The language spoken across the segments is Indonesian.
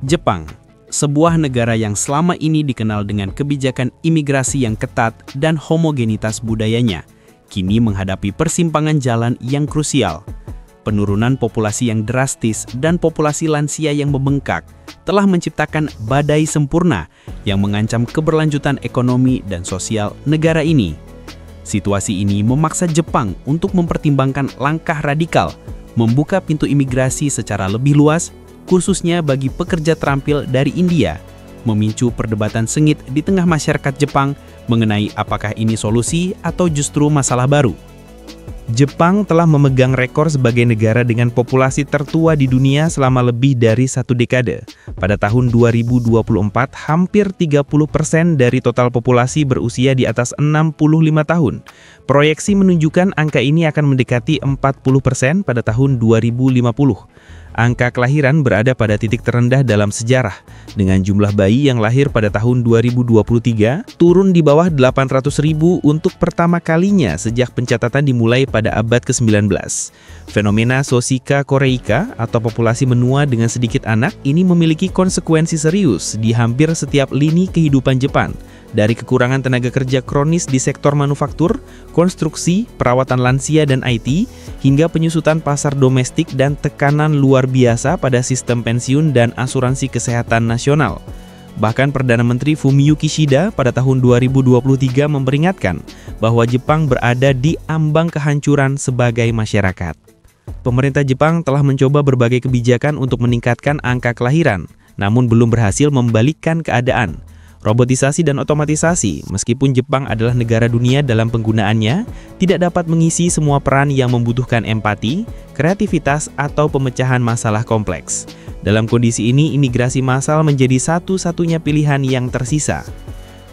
Jepang, sebuah negara yang selama ini dikenal dengan kebijakan imigrasi yang ketat dan homogenitas budayanya, kini menghadapi persimpangan jalan yang krusial. Penurunan populasi yang drastis dan populasi lansia yang membengkak telah menciptakan badai sempurna yang mengancam keberlanjutan ekonomi dan sosial negara ini. Situasi ini memaksa Jepang untuk mempertimbangkan langkah radikal, membuka pintu imigrasi secara lebih luas, khususnya bagi pekerja terampil dari India, memicu perdebatan sengit di tengah masyarakat Jepang mengenai apakah ini solusi atau justru masalah baru. Jepang telah memegang rekor sebagai negara dengan populasi tertua di dunia selama lebih dari 1 dekade. Pada tahun 2024, hampir 30% dari total populasi berusia di atas 65 tahun. Proyeksi menunjukkan angka ini akan mendekati 40% pada tahun 2050. Angka kelahiran berada pada titik terendah dalam sejarah, dengan jumlah bayi yang lahir pada tahun 2023 turun di bawah 800.000 untuk pertama kalinya sejak pencatatan dimulai pada abad ke-19. Fenomena Soshika Koreika atau populasi menua dengan sedikit anak ini memiliki konsekuensi serius di hampir setiap lini kehidupan Jepang, dari kekurangan tenaga kerja kronis di sektor manufaktur, konstruksi, perawatan lansia dan IT, hingga penyusutan pasar domestik dan tekanan luar biasa pada sistem pensiun dan asuransi kesehatan nasional. Bahkan Perdana Menteri Fumio Kishida pada tahun 2023 memperingatkan bahwa Jepang berada di ambang kehancuran sebagai masyarakat. Pemerintah Jepang telah mencoba berbagai kebijakan untuk meningkatkan angka kelahiran, namun belum berhasil membalikkan keadaan. Robotisasi dan otomatisasi, meskipun Jepang adalah negara dunia dalam penggunaannya, tidak dapat mengisi semua peran yang membutuhkan empati, kreativitas, atau pemecahan masalah kompleks. Dalam kondisi ini, imigrasi massal menjadi satu-satunya pilihan yang tersisa.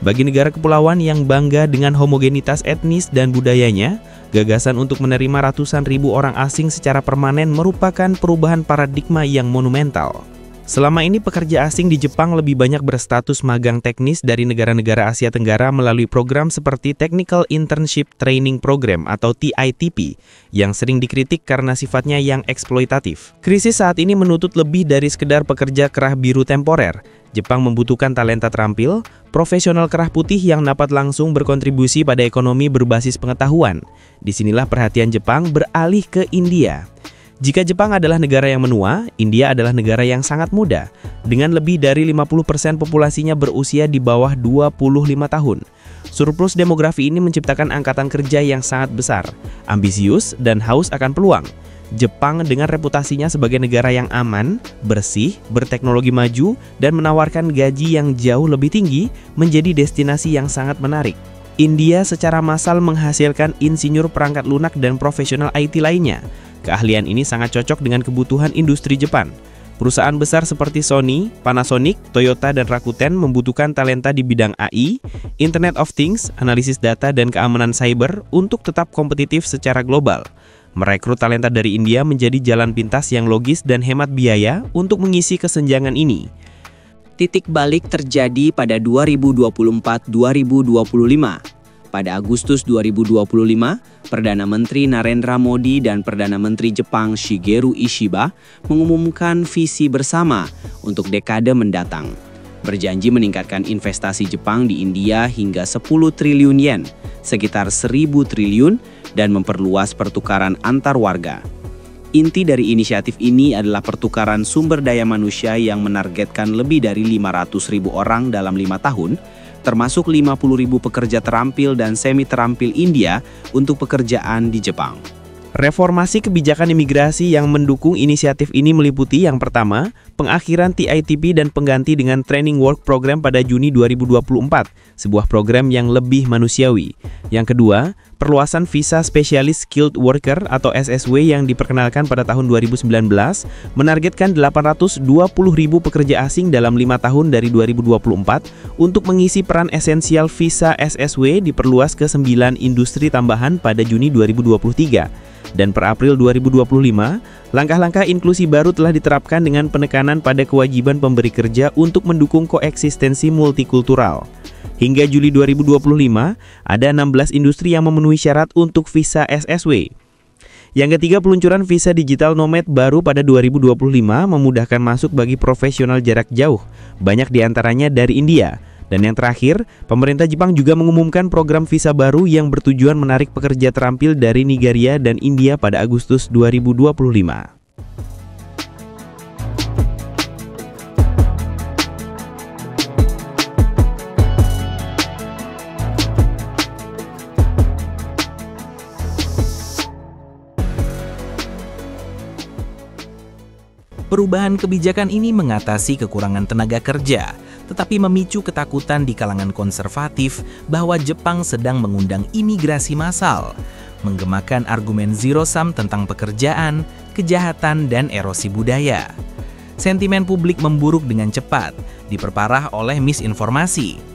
Bagi negara kepulauan yang bangga dengan homogenitas etnis dan budayanya, gagasan untuk menerima ratusan ribu orang asing secara permanen merupakan perubahan paradigma yang monumental. Selama ini pekerja asing di Jepang lebih banyak berstatus magang teknis dari negara-negara Asia Tenggara melalui program seperti Technical Internship Training Program atau TITP, yang sering dikritik karena sifatnya yang eksploitatif. Krisis saat ini menuntut lebih dari sekedar pekerja kerah biru temporer. Jepang membutuhkan talenta terampil, profesional kerah putih yang dapat langsung berkontribusi pada ekonomi berbasis pengetahuan. Disinilah perhatian Jepang beralih ke India. Jika Jepang adalah negara yang menua, India adalah negara yang sangat muda, dengan lebih dari 50% populasinya berusia di bawah 25 tahun. Surplus demografi ini menciptakan angkatan kerja yang sangat besar, ambisius, dan haus akan peluang. Jepang dengan reputasinya sebagai negara yang aman, bersih, berteknologi maju, dan menawarkan gaji yang jauh lebih tinggi, menjadi destinasi yang sangat menarik. India secara massal menghasilkan insinyur perangkat lunak dan profesional IT lainnya. Keahlian ini sangat cocok dengan kebutuhan industri Jepang. Perusahaan besar seperti Sony, Panasonic, Toyota, dan Rakuten membutuhkan talenta di bidang AI, Internet of Things, analisis data, dan keamanan cyber untuk tetap kompetitif secara global. Merekrut talenta dari India menjadi jalan pintas yang logis dan hemat biaya untuk mengisi kesenjangan ini. Titik balik terjadi pada 2024-2025. Pada Agustus 2025, Perdana Menteri Narendra Modi dan Perdana Menteri Jepang Shigeru Ishiba mengumumkan visi bersama untuk dekade mendatang. Berjanji meningkatkan investasi Jepang di India hingga 10 triliun yen, sekitar 1.000 triliun, dan memperluas pertukaran antar warga. Inti dari inisiatif ini adalah pertukaran sumber daya manusia yang menargetkan lebih dari 500.000 orang dalam 5 tahun, termasuk 50.000 pekerja terampil dan semi-terampil India untuk pekerjaan di Jepang. Reformasi kebijakan imigrasi yang mendukung inisiatif ini meliputi yang pertama, pengakhiran TITP dan pengganti dengan Training Work Program pada Juni 2024, sebuah program yang lebih manusiawi. Yang kedua, perluasan visa spesialis skilled worker atau SSW yang diperkenalkan pada tahun 2019, menargetkan 820.000 pekerja asing dalam 5 tahun dari 2024 untuk mengisi peran esensial visa SSW diperluas ke 9 industri tambahan pada Juni 2023. Dan per April 2025, langkah-langkah inklusi baru telah diterapkan dengan penekanan pada kewajiban pemberi kerja untuk mendukung koeksistensi multikultural. Hingga Juli 2025, ada 16 industri yang memenuhi syarat untuk visa SSW. Yang ketiga, peluncuran visa digital nomad baru pada 2025 memudahkan masuk bagi profesional jarak jauh, banyak diantaranya dari India. Dan yang terakhir, pemerintah Jepang juga mengumumkan program visa baru yang bertujuan menarik pekerja terampil dari Nigeria dan India pada Agustus 2025. Perubahan kebijakan ini mengatasi kekurangan tenaga kerja, tetapi memicu ketakutan di kalangan konservatif bahwa Jepang sedang mengundang imigrasi massal, menggemakan argumen zero sum tentang pekerjaan, kejahatan, dan erosi budaya. Sentimen publik memburuk dengan cepat, diperparah oleh misinformasi.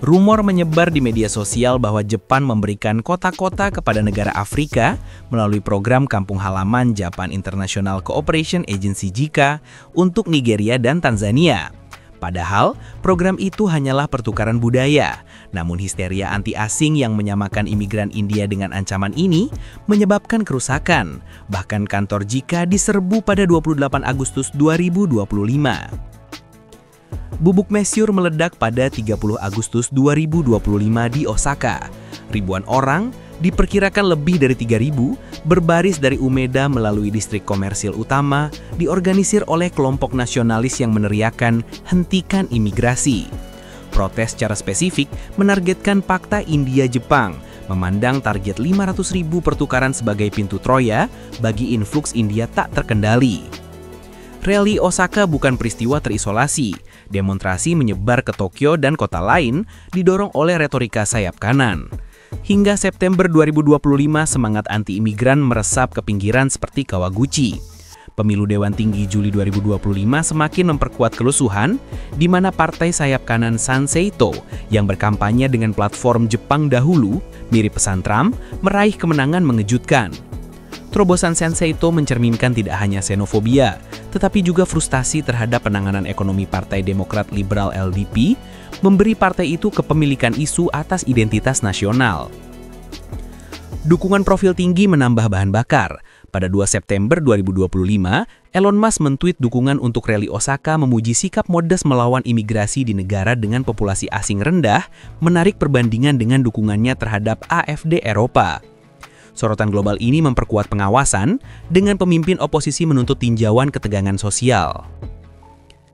Rumor menyebar di media sosial bahwa Jepang memberikan kota-kota kepada negara Afrika melalui program Kampung Halaman Japan International Cooperation Agency JICA untuk Nigeria dan Tanzania. Padahal, program itu hanyalah pertukaran budaya. Namun histeria anti-asing yang menyamakan imigran India dengan ancaman ini menyebabkan kerusakan. Bahkan kantor JICA diserbu pada 28 Agustus 2025. Bubuk mesyur meledak pada 30 Agustus 2025 di Osaka. Ribuan orang, diperkirakan lebih dari 3.000, berbaris dari Umeda melalui distrik komersil utama, diorganisir oleh kelompok nasionalis yang meneriakan "Hentikan imigrasi". Protes secara spesifik menargetkan Pakta India-Jepang, memandang target 500.000 pertukaran sebagai pintu Troya bagi influx India tak terkendali. Rally Osaka bukan peristiwa terisolasi. Demonstrasi menyebar ke Tokyo dan kota lain didorong oleh retorika sayap kanan. Hingga September 2025, semangat anti-imigran meresap ke pinggiran seperti Kawaguchi. Pemilu Dewan Tinggi Juli 2025 semakin memperkuat kerusuhan, di mana partai sayap kanan Sanseito yang berkampanye dengan platform Jepang dahulu, mirip pesan Trump, meraih kemenangan mengejutkan. Terobosan Sanseito mencerminkan tidak hanya xenofobia, tetapi juga frustasi terhadap penanganan ekonomi Partai Demokrat Liberal LDP, memberi partai itu kepemilikan isu atas identitas nasional. Dukungan profil tinggi menambah bahan bakar. Pada 2 September 2025, Elon Musk men-tweet dukungan untuk rally Osaka memuji sikap modest melawan imigrasi di negara dengan populasi asing rendah, menarik perbandingan dengan dukungannya terhadap AfD Eropa. Sorotan global ini memperkuat pengawasan dengan pemimpin oposisi menuntut tinjauan ketegangan sosial.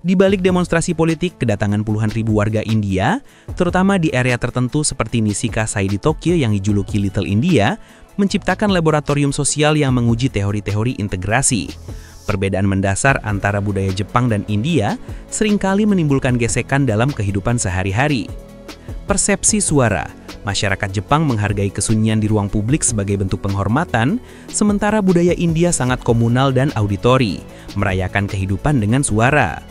Di balik demonstrasi politik, kedatangan puluhan ribu warga India, terutama di area tertentu seperti Nishikasai di Tokyo yang dijuluki Little India, menciptakan laboratorium sosial yang menguji teori-teori integrasi. Perbedaan mendasar antara budaya Jepang dan India seringkali menimbulkan gesekan dalam kehidupan sehari-hari. Persepsi suara. Masyarakat Jepang menghargai kesunyian di ruang publik sebagai bentuk penghormatan, sementara budaya India sangat komunal dan auditori, merayakan kehidupan dengan suara.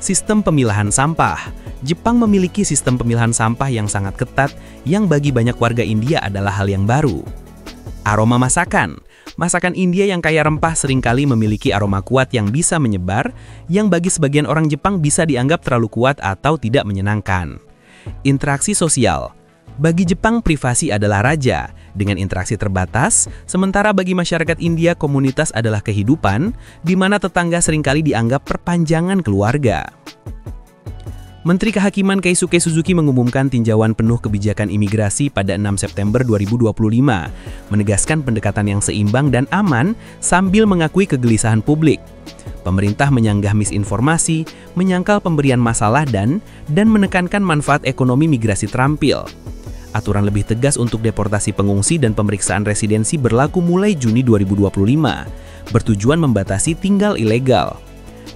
Sistem pemilahan sampah. Jepang memiliki sistem pemilahan sampah yang sangat ketat, yang bagi banyak warga India adalah hal yang baru. Aroma masakan. Masakan India yang kaya rempah seringkali memiliki aroma kuat yang bisa menyebar, yang bagi sebagian orang Jepang bisa dianggap terlalu kuat atau tidak menyenangkan. Interaksi sosial. Bagi Jepang, privasi adalah raja, dengan interaksi terbatas, sementara bagi masyarakat India, komunitas adalah kehidupan, di mana tetangga seringkali dianggap perpanjangan keluarga. Menteri Kehakiman Keisuke Suzuki mengumumkan tinjauan penuh kebijakan imigrasi pada 6 September 2025, menegaskan pendekatan yang seimbang dan aman sambil mengakui kegelisahan publik. Pemerintah menyanggah misinformasi, menyangkal pemberian masalah dan menekankan manfaat ekonomi migrasi terampil. Aturan lebih tegas untuk deportasi pengungsi dan pemeriksaan residensi berlaku mulai Juni 2025, bertujuan membatasi tinggal ilegal.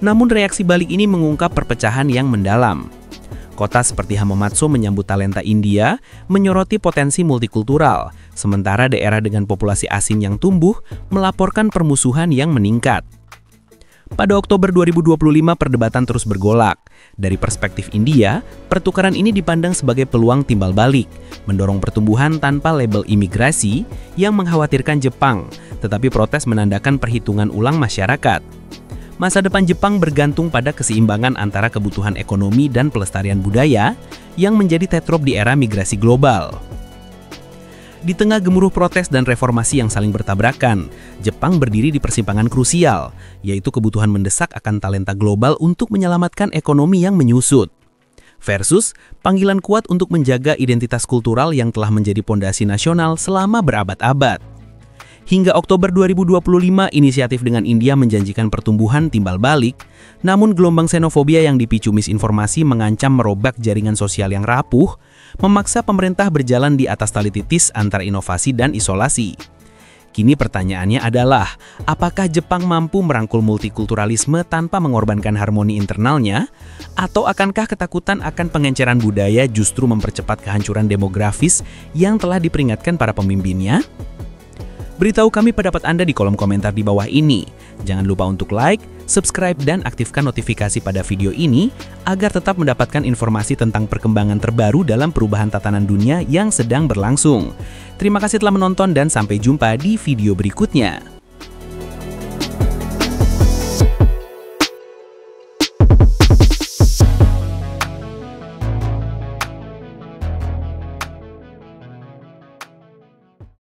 Namun reaksi balik ini mengungkap perpecahan yang mendalam. Kota seperti Hamamatsu menyambut talenta India, menyoroti potensi multikultural, sementara daerah dengan populasi asing yang tumbuh melaporkan permusuhan yang meningkat. Pada Oktober 2025, perdebatan terus bergolak. Dari perspektif India, pertukaran ini dipandang sebagai peluang timbal balik, mendorong pertumbuhan tanpa label imigrasi yang mengkhawatirkan Jepang, tetapi protes menandakan perhitungan ulang masyarakat. Masa depan Jepang bergantung pada keseimbangan antara kebutuhan ekonomi dan pelestarian budaya yang menjadi tetrop di era migrasi global. Di tengah gemuruh protes dan reformasi yang saling bertabrakan, Jepang berdiri di persimpangan krusial, yaitu kebutuhan mendesak akan talenta global untuk menyelamatkan ekonomi yang menyusut. Versus panggilan kuat untuk menjaga identitas kultural yang telah menjadi pondasi nasional selama berabad-abad. Hingga Oktober 2025, inisiatif dengan India menjanjikan pertumbuhan timbal balik, namun gelombang xenofobia yang dipicu misinformasi mengancam merobak jaringan sosial yang rapuh, memaksa pemerintah berjalan di atas tali titis antara inovasi dan isolasi. Kini pertanyaannya adalah, apakah Jepang mampu merangkul multikulturalisme tanpa mengorbankan harmoni internalnya? Atau akankah ketakutan akan pengenceran budaya justru mempercepat kehancuran demografis yang telah diperingatkan para pemimpinnya? Beritahu kami pendapat Anda di kolom komentar di bawah ini. Jangan lupa untuk like, subscribe, dan aktifkan notifikasi pada video ini agar tetap mendapatkan informasi tentang perkembangan terbaru dalam perubahan tatanan dunia yang sedang berlangsung. Terima kasih telah menonton dan sampai jumpa di video berikutnya.